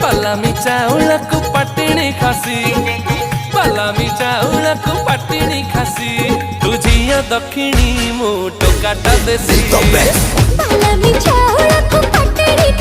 बालामी चाउल को पटिणी खासी बालामी चाउल को पटिणी खासी तू झिया दक्षिणी मु टोकाटा देसी बालामी चाउल को पटिणी